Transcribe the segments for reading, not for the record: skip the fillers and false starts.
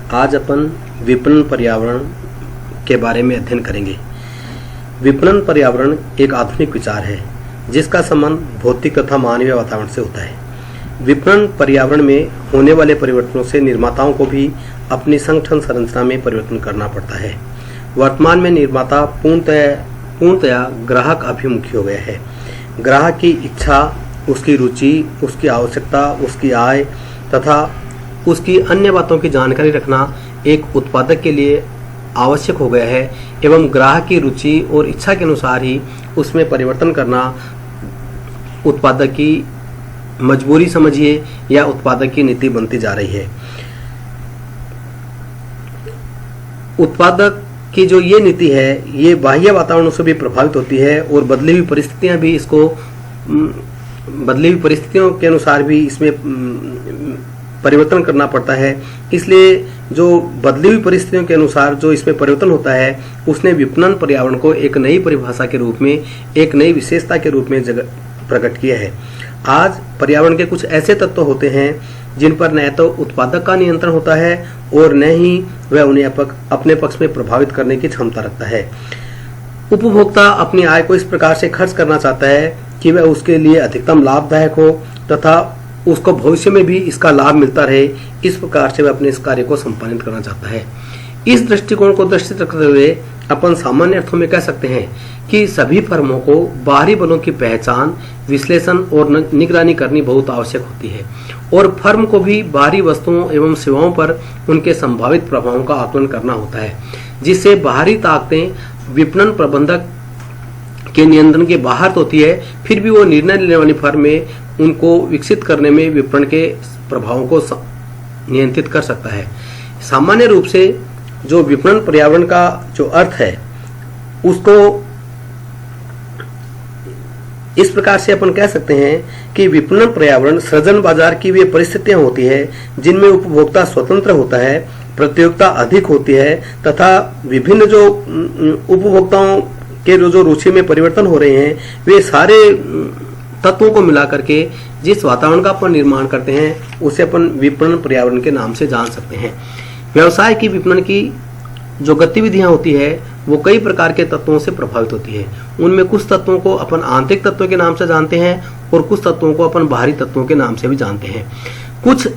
आज अपन विपणन पर्यावरण के बारे में अध्ययन करेंगे। विपणन पर्यावरण एक आधुनिक विचार है जिसका संबंध भौतिक तथा मानवीय वातावरण से होता है। विपणन पर्यावरण में होने वाले परिवर्तनों से निर्माताओं को भी अपनी संगठन संरचना में परिवर्तन करना पड़ता है। वर्तमान में निर्माता पूर्णतया ग्राहक अभिमुखी हो गया है। ग्राहक की इच्छा, उसकी रुचि, उसकी आवश्यकता, उसकी आय तथा उसकी अन्य बातों की जानकारी रखना एक उत्पादक के लिए आवश्यक हो गया है एवं ग्राहक की रुचि और इच्छा के अनुसार ही उसमें परिवर्तन करना उत्पादक की मजबूरी समझिए या उत्पादक की नीति बनती जा रही है। उत्पादक की जो ये नीति है ये बाह्य वातावरण से भी प्रभावित होती है और बदली हुई परिस्थितियों के अनुसार भी इसमें परिवर्तन करना पड़ता है। इसलिए जो बदली हुई परिस्थितियों के अनुसार जो इसमें परिवर्तन होता है उसने विपणन पर्यावरण को एक नई परिभाषा के रूप में, एक नई विशेषता के रूप में प्रकट किया है। आज पर्यावरण के कुछ ऐसे तत्व होते हैं जिन पर न तो उत्पादक का नियंत्रण होता है और न ही वह उन्हें अपने पक्ष में प्रभावित करने की क्षमता रखता है। उपभोक्ता अपनी आय को इस प्रकार से खर्च करना चाहता है कि वह उसके लिए अधिकतम लाभदायक हो तथा उसको भविष्य में भी इसका लाभ मिलता रहे। इस प्रकार से वह अपने इस कार्य को संपादित करना चाहता है। इस दृष्टिकोण को दृष्टिगत रखते हुए अपन सामान्य अर्थों में कह सकते हैं कि सभी फर्मों को बाहरी बलों की पहचान, विश्लेषण और निगरानी करनी बहुत आवश्यक होती है और फर्म को भी बाहरी वस्तुओं एवं सेवाओं पर उनके संभावित प्रभावों का आकलन करना होता है, जिससे बाहरी ताकतें विपणन प्रबंधक के नियंत्रण के बाहर तो होती है, फिर भी वो निर्णय लेने वाली फर्म में उनको विकसित करने में विपणन के प्रभावों को नियंत्रित कर सकता है। सामान्य रूप से जो विपणन पर्यावरण का जो अर्थ है उसको इस प्रकार से अपन कह सकते हैं कि विपणन पर्यावरण सृजन बाजार की वे परिस्थितियां होती है जिनमें उपभोक्ता स्वतंत्र होता है, प्रतियोगिता अधिक होती है तथा विभिन्न जो उपभोक्ताओं के जो रुचि में परिवर्तन हो रहे हैं वे सारे तत्वों को मिला करके जिस वातावरण का अपन निर्माण करते हैं उसे अपन विपणन पर्यावरण के नाम से जान सकते हैं। व्यवसाय की विपणन की जो गतिविधियां होती है वो कई प्रकार के तत्वों से प्रभावित होती है। उनमें कुछ तत्वों को अपन आंतरिक तत्वों के नाम से जानते हैं और कुछ तत्वों को अपन बाहरी तत्वों के नाम से भी जानते हैं। कुछ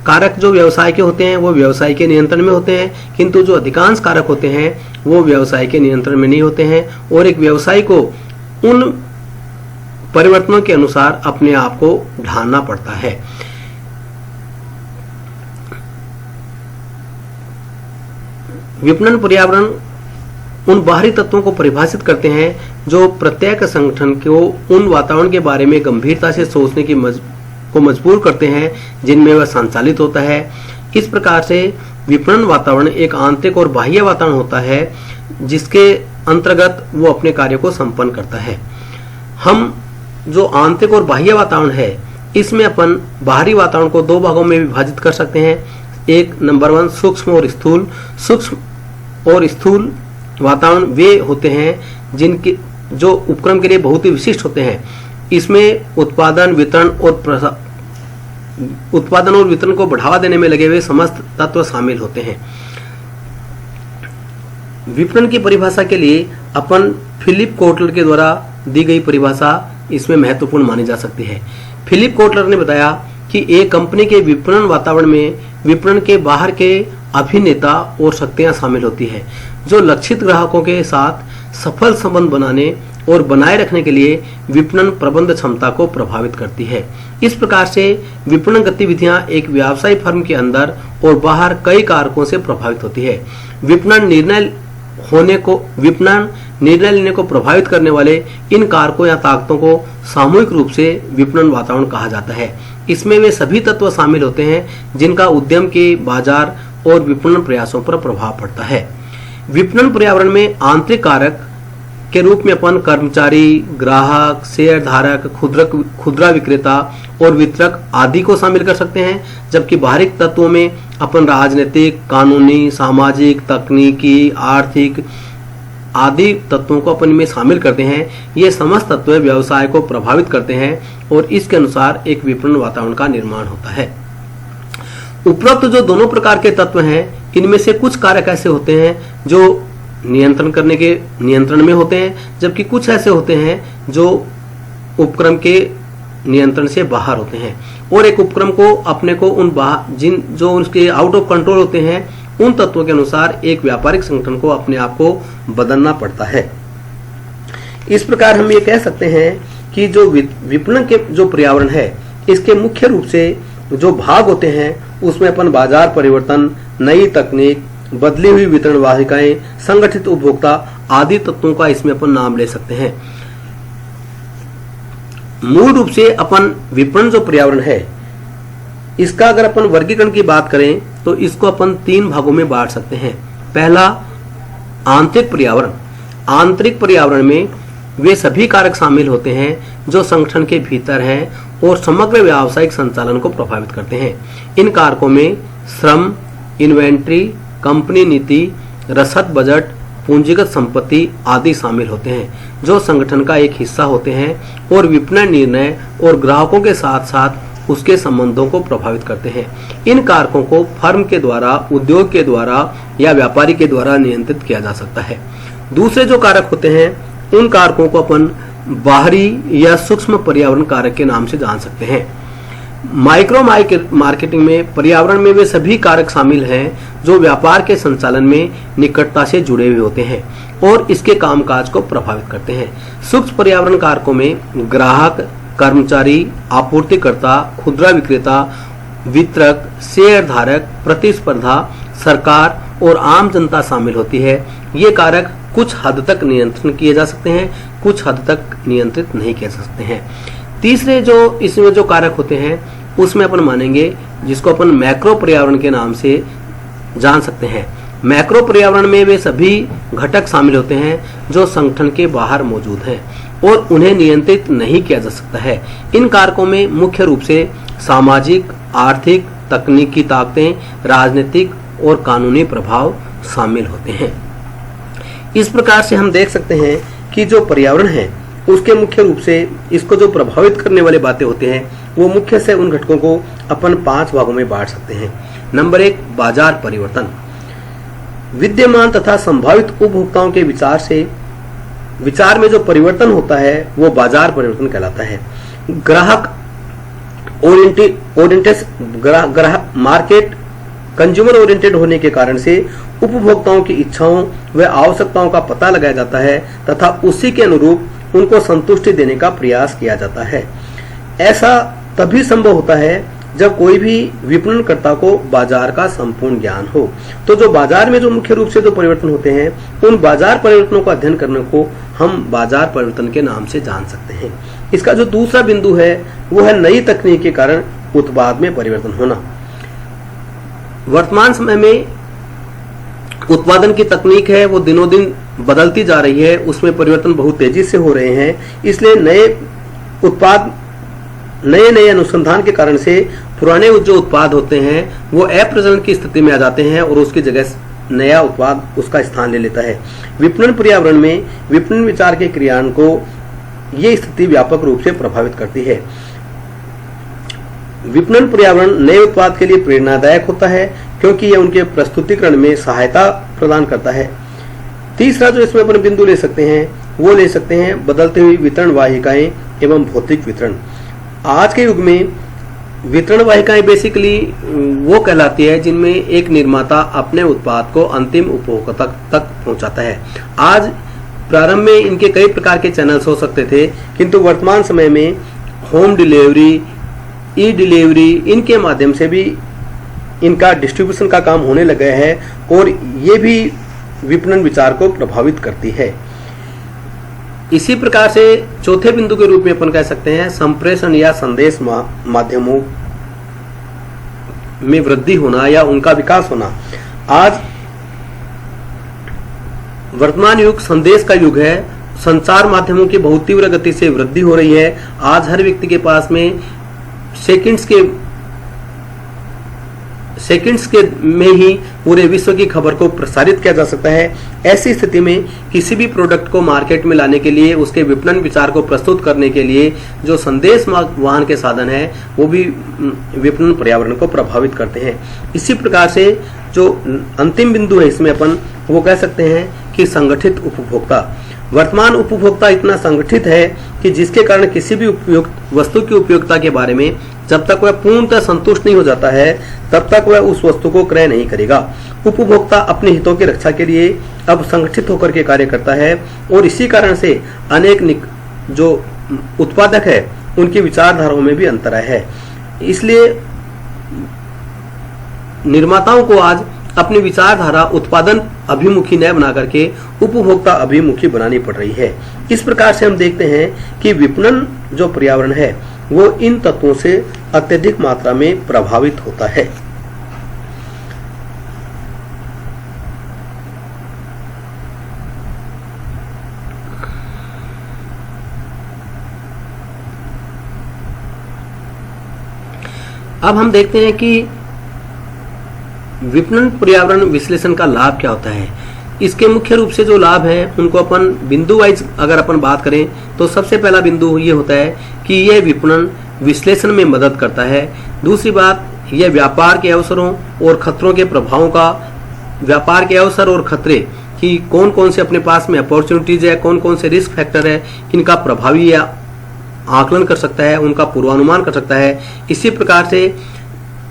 कारक जो व्यवसाय के होते हैं वो व्यवसाय के नियंत्रण में होते हैं, किंतु जो अधिकांश कारक होते हैं वो व्यवसाय के नियंत्रण में नहीं होते हैं और एक व्यवसाय को उन परिवर्तनों के अनुसार अपने आप को ढालना पड़ता है। विपणन पर्यावरण उन बाहरी तत्वों को परिभाषित करते हैं जो प्रत्येक संगठन को उन वातावरण के बारे में गंभीरता से सोचने की को मजबूर करते हैं जिनमें वह संचालित होता है। इस प्रकार से विपणन वातावरण एक आंतरिक और बाह्य वातावरण होता है जिसके अंतर्गत वो अपने कार्य को संपन्न करता है। हम जो आंतरिक और बाह्य वातावरण है इसमें अपन बाहरी वातावरण को दो भागों में विभाजित कर सकते हैं। एक नंबर 1 सूक्ष्म और स्थूल। सूक्ष्म और स्थूल वातावरण वे होते हैं जिनके जो उपक्रम के लिए बहुत ही विशिष्ट होते हैं। इसमें उत्पादन और वितरण को बढ़ावा देने में लगे हुए समस्त तत्व शामिल होते हैं। विपणन की परिभाषा के लिए अपन फिलिप कोटलर के द्वारा दी गई परिभाषा इसमें महत्वपूर्ण मानी जा सकती है। फिलिप कोटलर ने बताया कि एक कंपनी के विपणन वातावरण में विपणन के बाहर के अभिनेता और शक्तियां शामिल होती है जो लक्षित ग्राहकों के साथ सफल संबंध बनाने और बनाए रखने के लिए विपणन प्रबंध क्षमता को प्रभावित करती है। इस प्रकार से विपणन गतिविधियां एक व्यावसायिक फर्म के अंदर और बाहर कई कारकों से प्रभावित होती है। विपणन निर्णय लेने को प्रभावित करने वाले इन कारकों या ताकतों को सामूहिक रूप से विपणन वातावरण कहा जाता है। इसमें वे सभी तत्व शामिल होते हैं जिनका उद्यम के बाजार और विपणन प्रयासों पर प्रभाव पड़ता है। विपणन पर्यावरण में आंतरिक कारक के रूप में अपन कर्मचारी, ग्राहक, शेयर धारक, खुदरा विक्रेता और वितरक आदि को शामिल कर सकते हैं, जबकि बाहरी तत्वों में अपन राजनीतिक, कानूनी, सामाजिक, तकनीकी, आर्थिक आदि तत्वों को अपन में शामिल करते हैं। ये समस्त तत्व व्यवसाय को प्रभावित करते हैं और इसके अनुसार एक विपणन वातावरण का निर्माण होता है। उपरोक्त जो दोनों प्रकार के तत्व हैं इनमें से कुछ कारक ऐसे होते हैं जो नियंत्रण में होते हैं, जबकि कुछ ऐसे होते हैं जो उपक्रम के नियंत्रण से बाहर होते हैं, और एक उपक्रम को अपने को जो उसके आउट ऑफ कंट्रोल होते हैं उन तत्वों के अनुसार एक व्यापारिक संगठन को अपने आप को बदलना पड़ता है। इस प्रकार हम ये कह सकते हैं कि जो विपणन के जो पर्यावरण है, इसके मुख्य रूप से जो भाग होते हैं उसमें अपन बाजार परिवर्तन, नई तकनीक, बदली हुई वितरण वाहिकाएं, संगठित उपभोक्ता आदि तत्वों का इसमें अपन नाम ले सकते हैं। मूल रूप से अपन विपणन जो पर्यावरण है, इसका अगर अपन वर्गीकरण की बात करें तो इसको अपन 3 भागों में बांट सकते हैं। पहला, आंतरिक पर्यावरण। आंतरिक पर्यावरण में वे सभी कारक शामिल होते हैं जो संगठन के भीतर हैं और समग्र व्यावसायिक संचालन को प्रभावित करते हैं। इन कारकों में श्रम, इन्वेंट्री, कंपनी नीति, रसद बजट, पूंजीगत संपत्ति आदि शामिल होते हैं जो संगठन का एक हिस्सा होते हैं और विपणन निर्णय और ग्राहकों के साथ साथ उसके संबंधों को प्रभावित करते हैं। इन कारकों को फर्म के द्वारा, उद्योग के द्वारा या व्यापारी के द्वारा नियंत्रित किया जा सकता है। दूसरे जो कारक होते हैं उन कारकों को अपन बाहरी या सूक्ष्म पर्यावरण कारक के नाम से जान सकते हैं। माइक्रो मार्केटिंग में पर्यावरण में वे सभी कारक शामिल हैं जो व्यापार के संचालन में निकटता से जुड़े हुए होते हैं और इसके कामकाज को प्रभावित करते हैं। सूक्ष्म पर्यावरण कारकों में ग्राहक, कर्मचारी, आपूर्तिकर्ता, खुदरा विक्रेता, वितरक, शेयर धारक, प्रतिस्पर्धा, सरकार और आम जनता शामिल होती है। ये कारक कुछ हद तक नियंत्रण किए जा सकते हैं, कुछ हद तक नियंत्रित नहीं किए जा सकते हैं। तीसरे जो इसमें जो कारक होते हैं उसमें अपन मानेंगे जिसको अपन मैक्रो पर्यावरण के नाम से जान सकते हैं। मैक्रो पर्यावरण में वे सभी घटक शामिल होते हैं जो संगठन के बाहर मौजूद हैं और उन्हें नियंत्रित नहीं किया जा सकता है। इन कारकों में मुख्य रूप से सामाजिक, आर्थिक, तकनीकी ताकतें, राजनीतिक और कानूनी प्रभाव शामिल होते हैं। इस प्रकार से हम देख सकते हैं कि जो पर्यावरण है उसके मुख्य रूप से इसको जो प्रभावित करने वाले बातें होते हैं वो मुख्य से उन घटकों को अपन 5 भागों में बांट सकते हैं। नंबर 1, बाजार परिवर्तन। विद्यमान तथा संभावित उपभोक्ताओं के विचार में जो परिवर्तन होता है वो बाजार परिवर्तन कहलाता है। ग्राहक मार्केट कंज्यूमर ओरिएंटेड होने के कारण से उपभोक्ताओं की इच्छाओं व आवश्यकताओं का पता लगाया जाता है तथा उसी के अनुरूप उनको संतुष्टि देने का प्रयास किया जाता है। ऐसा तभी संभव होता है जब कोई भी विपणनकर्ता को बाजार का संपूर्ण ज्ञान हो। तो जो बाजार में जो मुख्य रूप से जो परिवर्तन होते हैं उन बाजार परिवर्तनों का अध्ययन करने को हम बाजार परिवर्तन के नाम से जान सकते हैं। इसका जो दूसरा बिंदु है वो है नई तकनीक के कारण उत्पाद में परिवर्तन होना। वर्तमान समय में उत्पादन की तकनीक है वो दिनों दिन बदलती जा रही है, उसमें परिवर्तन बहुत तेजी से हो रहे हैं। इसलिए नए अनुसंधान के कारण से पुराने जो उत्पाद होते हैं वो अप्रचलन की स्थिति में आ जाते हैं और उसकी जगह नया उत्पाद उसका स्थान ले लेता है। विपणन पर्यावरण में विपणन विचार के क्रियान्वयन को ये स्थिति व्यापक रूप से प्रभावित करती है। विपणन पर्यावरण नए उत्पाद के लिए प्रेरणादायक होता है क्योंकि यह उनके प्रस्तुतिकरण में सहायता प्रदान करता है। तीसरा जो इसमें अपन बिंदु ले सकते हैं वो ले सकते हैं बदलते हुई वितरण वाहिकाएं एवं भौतिक वितरण। आज के युग में वितरण वाहिकाएं बेसिकली वो कहलाती है जिनमें एक निर्माता अपने उत्पाद को अंतिम उपभोक्ता तक पहुंचाता है। आज प्रारंभ में इनके कई प्रकार के चैनल्स हो सकते थे, किंतु वर्तमान समय में होम डिलीवरी, ई डिलीवरी, इनके माध्यम से भी इनका डिस्ट्रीब्यूशन का काम होने लगा है और ये भी विपणन विचार को प्रभावित करती है। इसी प्रकार से चौथे बिंदु के रूप में अपन कह सकते हैं संप्रेषण या संदेश माध्यमों में वृद्धि होना या उनका विकास होना। आज वर्तमान युग संदेश का युग है। संचार माध्यमों की बहुत तीव्र गति से वृद्धि हो रही है। आज हर व्यक्ति के पास में सेकंड्स के में ही पूरे विश्व की खबर को प्रसारित किया जा सकता है। ऐसी स्थिति में किसी भी प्रोडक्ट को मार्केट में लाने के लिए, उसके विपणन विचार को प्रस्तुत करने के लिए जो संदेश वाहन के साधन है वो भी विपणन पर्यावरण को प्रभावित करते हैं। इसी प्रकार से जो अंतिम बिंदु है इसमें अपन वो कह सकते हैं कि संगठित उपभोक्ता। वर्तमान उपभोक्ता इतना संगठित है कि जिसके कारण किसी भी उपयुक्त वस्तु की उपयोगिता के बारे में जब तक वह पूर्णतः संतुष्ट नहीं हो जाता है तब तक वह उस वस्तु को क्रय नहीं करेगा। उपभोक्ता अपने हितों की रक्षा के लिए अब संगठित होकर के कार्य करता है और इसी कारण से अनेक जो उत्पादक है उनकी विचारधाराओं में भी अंतर है। इसलिए निर्माताओं को आज अपनी विचारधारा उत्पादन अभिमुखी न बना करके उपभोक्ता अभिमुखी बनानी पड़ रही है। इस प्रकार से हम देखते हैं कि विपणन जो पर्यावरण है वो इन तत्वों से अत्यधिक मात्रा में प्रभावित होता है। अब हम देखते हैं कि विपणन पर्यावरण विश्लेषण का लाभ क्या होता है। इसके मुख्य रूप से जो लाभ है उनको अपन बिंदु वाइज अगर अपन बात करें तो सबसे पहला बिंदु ये होता है कि यह विपणन विश्लेषण में मदद करता है। दूसरी बात, यह व्यापार के अवसरों और खतरों के प्रभावों का, व्यापार के अवसर और खतरे कि कौन कौन से अपने पास में अपॉर्चुनिटीज है, कौन कौन से रिस्क फैक्टर है, इनका प्रभावी या आकलन कर सकता है, उनका पूर्वानुमान कर सकता है। इसी प्रकार से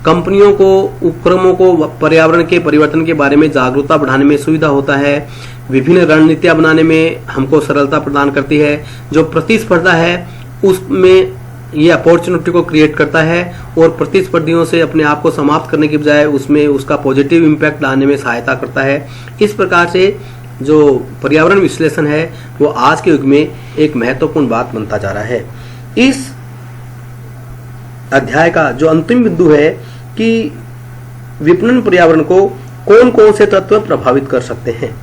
कंपनियों को उपक्रमों को पर्यावरण के परिवर्तन के बारे में जागरूकता बढ़ाने में सुविधा होता है। विभिन्न रणनीतियां बनाने में हमको सरलता प्रदान करती है। जो प्रतिस्पर्धा है उसमें ये अपॉर्चुनिटी को क्रिएट करता है और प्रतिस्पर्धियों से अपने आप को समाप्त करने की बजाय उसमें उसका पॉजिटिव इम्पैक्ट लाने में सहायता करता है। इस प्रकार से जो पर्यावरण विश्लेषण है वो आज के युग में एक महत्वपूर्ण बात बनता जा रहा है। इस अध्याय का जो अंतिम बिंदु है कि विपणन पर्यावरण को कौन कौन से तत्व प्रभावित कर सकते हैं,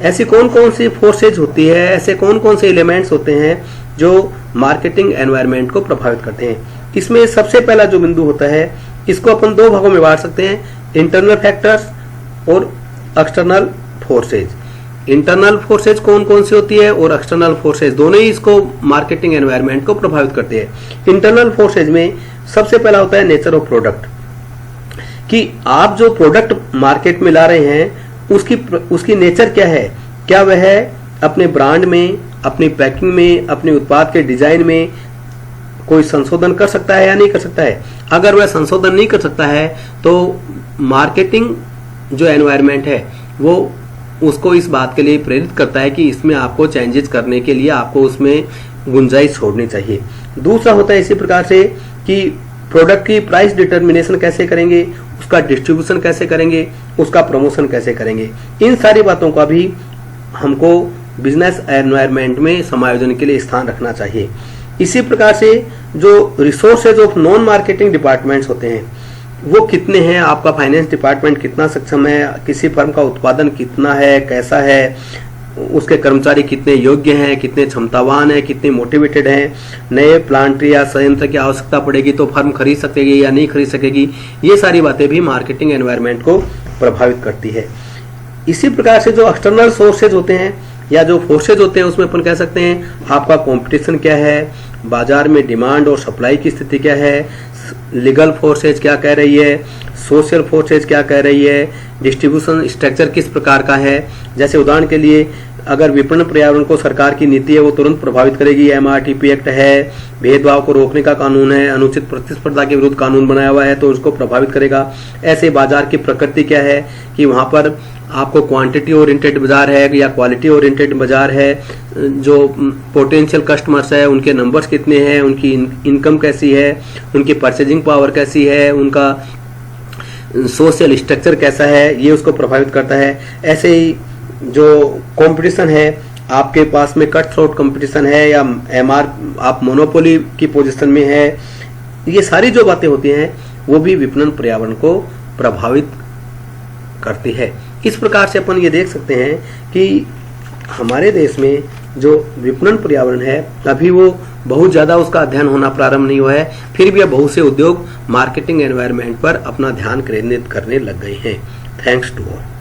ऐसी कौन कौन सी फोर्सेज होती है, ऐसे कौन कौन से एलिमेंट्स होते हैं जो मार्केटिंग एनवायरनमेंट को प्रभावित करते हैं। इसमें सबसे पहला जो बिंदु होता है इसको अपन दो भागों में बांट सकते हैं, इंटरनल फैक्टर्स और एक्सटर्नल फोर्सेज। इंटरनल फोर्सेज कौन कौन सी होती है और एक्सटर्नल फोर्सेज, दोनों ही इसको मार्केटिंग एनवायरनमेंट को प्रभावित करते हैं। इंटरनल फोर्सेज में सबसे पहला होता है नेचर ऑफ प्रोडक्ट, कि आप जो प्रोडक्ट मार्केट में ला रहे हैं उसकी नेचर क्या है, क्या वह अपने ब्रांड में, अपनी पैकिंग में, अपने उत्पाद के डिजाइन में कोई संशोधन कर सकता है या नहीं कर सकता है। अगर वह संशोधन नहीं कर सकता है तो मार्केटिंग जो एनवायरनमेंट है वो उसको इस बात के लिए प्रेरित करता है कि इसमें आपको चेंजेस करने के लिए आपको उसमें गुंजाइश छोड़नी चाहिए। दूसरा होता है इसी प्रकार से कि प्रोडक्ट की प्राइस डिटर्मिनेशन कैसे करेंगे, उसका डिस्ट्रीब्यूशन कैसे करेंगे, उसका प्रमोशन कैसे करेंगे। इन सारी बातों का भी हमको बिजनेस एनवायरनमेंट में समायोजन के लिए स्थान रखना चाहिए। इसी प्रकार से जो resources of non marketing departments होते हैं वो कितने हैं, आपका फाइनेंस डिपार्टमेंट कितना सक्षम है, किसी फर्म का उत्पादन कितना है, कैसा है, उसके कर्मचारी कितने योग्य हैं, कितने क्षमतावान हैं, कितने मोटिवेटेड हैं, नए प्लांट या संयंत्र की आवश्यकता पड़ेगी तो फर्म खरीद सकेगी या नहीं खरीद सकेगी, ये सारी बातें भी मार्केटिंग एनवायरनमेंट को प्रभावित करती है। इसी प्रकार से जो एक्सटर्नल सोर्सेज होते हैं या जो फोर्सेज होते हैं उसमें अपन कह सकते हैं आपका कंपटीशन क्या है, बाजार में डिमांड और सप्लाई की स्थिति क्या है, लीगल फोर्सेज क्या कह रही है, सोशल फोर्सेज क्या कह रही है, डिस्ट्रीब्यूशन स्ट्रक्चर किस प्रकार का है। जैसे उदाहरण के लिए अगर विपणन पर्यावरण को सरकार की नीति है वो तुरंत प्रभावित करेगी। MRTP एक्ट है, भेदभाव को रोकने का कानून है, अनुचित प्रतिस्पर्धा के विरुद्ध कानून बनाया हुआ है तो उसको प्रभावित करेगा। ऐसे बाजार की प्रकृति क्या है कि वहां पर आपको क्वांटिटी ओरिएंटेड बाजार है या क्वालिटी ओरिएंटेड बाजार है, जो पोटेंशियल कस्टमर्स है उनके नंबर्स कितने हैं, उनकी इनकम कैसी है, उनकी परचेजिंग पावर कैसी है, उनका सोशल स्ट्रक्चर कैसा है, ये उसको प्रभावित करता है। ऐसे ही जो कंपटीशन है, आपके पास में कट थ्रोट कंपटीशन है या आप मोनोपोली की पोजीशन में है, ये सारी जो बातें होती हैं वो भी विपणन पर्यावरण को प्रभावित करती है। इस प्रकार से अपन ये देख सकते हैं कि हमारे देश में जो विपणन पर्यावरण है अभी वो बहुत ज्यादा उसका अध्ययन होना प्रारंभ नहीं हुआ है, फिर भी अब बहुत से उद्योग मार्केटिंग एनवायरनमेंट पर अपना ध्यान केंद्रित करने लग गए हैं। Thanks to all.